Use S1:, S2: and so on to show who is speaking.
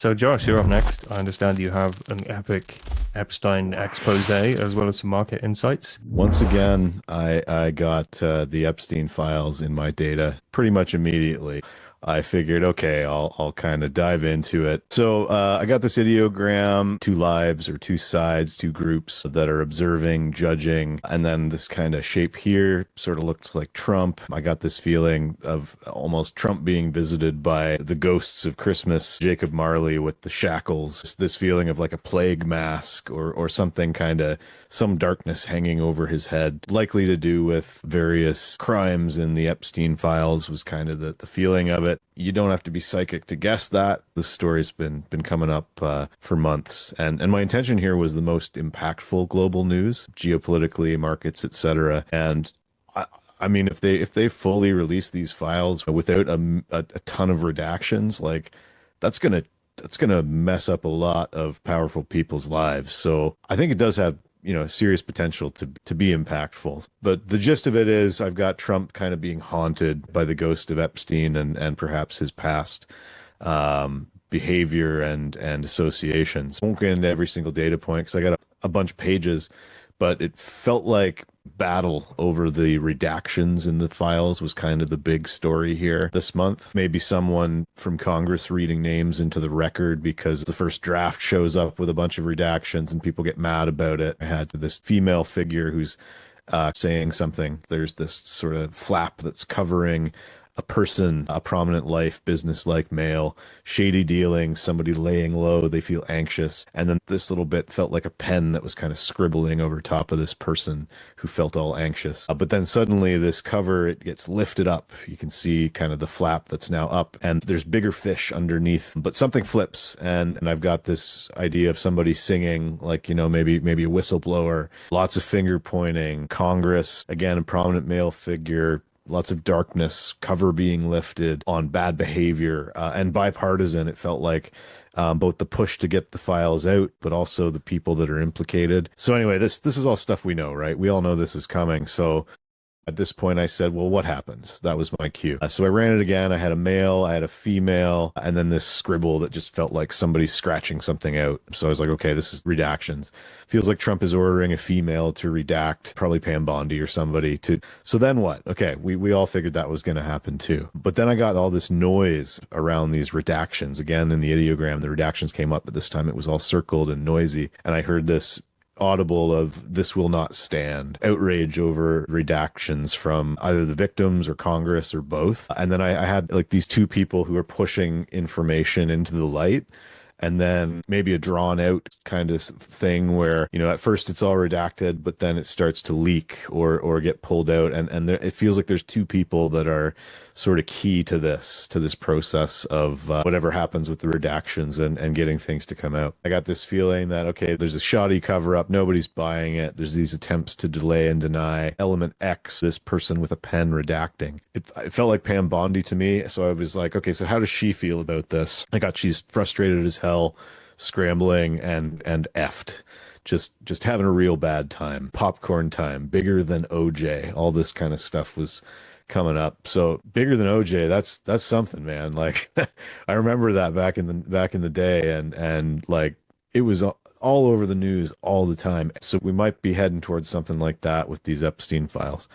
S1: So, Josh, you're up next. I understand you have an epic Epstein expose as well as some market insights.
S2: Once again, I got the Epstein files in my data pretty much immediately. I figured, okay, I'll kind of dive into it. So I got this ideogram, two lives or two sides, two groups that are observing, judging, and then this kind of shape here sort of looks like Trump. I got this feeling of almost Trump being visited by the ghosts of Christmas, Jacob Marley with the shackles, this feeling of like a plague mask or something kind of some darkness hanging over his head, likely to do with various crimes in the Epstein files was kind of the feeling of it. You don't have to be psychic to guess that. This story's been coming up for months, and my intention here was the most impactful global news, geopolitically, markets, etc. And I mean, if they fully release these files without a ton of redactions, like that's gonna that's gonna mess up a lot of powerful people's lives. So I think it does have serious potential to be impactful. But the gist of it is I've got Trump kind of being haunted by the ghost of Epstein and perhaps his past behavior and associations. I won't get into every single data point because I got a bunch of pages, but it felt like battle over the redactions in the files was kind of the big story here this month. Maybe someone from Congress reading names into the record because the first draft shows up with a bunch of redactions and people get mad about it. I had this female figure who's saying something. There's this sort of flap that's covering a person, a prominent life, business-like male, shady dealing, somebody laying low, they feel anxious. And then this little bit felt like a pen that was kind of scribbling over top of this person who felt all anxious. But then suddenly this cover, it gets lifted up. You can see kind of the flap that's now up and there's bigger fish underneath, but something flips. And I've got this idea of somebody singing like, maybe a whistleblower, lots of finger pointing, Congress, again, a prominent male figure, lots of darkness, cover being lifted on bad behavior, and bipartisan. It felt like both the push to get the files out, but also the people that are implicated. So anyway, this is all stuff we know, right? We all know this is coming. So at this point, I said, well, what happens? That was my cue. So I ran it again. I had a male, I had a female, and then this scribble that just felt like somebody scratching something out. So I was like, okay, this is redactions. Feels like Trump is ordering a female to redact, probably Pam Bondi or somebody to. So then what? Okay, we all figured that was going to happen too. But then I got all this noise around these redactions. Again, in the ideogram, the redactions came up, but this time it was all circled and noisy. And I heard this audible of "this will not stand," outrage over redactions from either the victims or Congress or both. And then I had like these two people who are pushing information into the light, and then maybe a drawn out kind of thing where, at first it's all redacted, but then it starts to leak or get pulled out. And there, it feels like there's two people that are sort of key to this process of whatever happens with the redactions and getting things to come out. I got this feeling that, okay, there's a shoddy cover up. Nobody's buying it. There's these attempts to delay and deny. Element X, this person with a pen redacting. It felt like Pam Bondi to me. So I was like, okay, so how does she feel about this? I got she's frustrated as hell, scrambling and effed, just having a real bad time, popcorn time, bigger than OJ, all this kind of stuff was coming up. So bigger than OJ, that's something, man. Like I remember that back in the day, and like it was all over the news all the time. So we might be heading towards something like that with these Epstein files.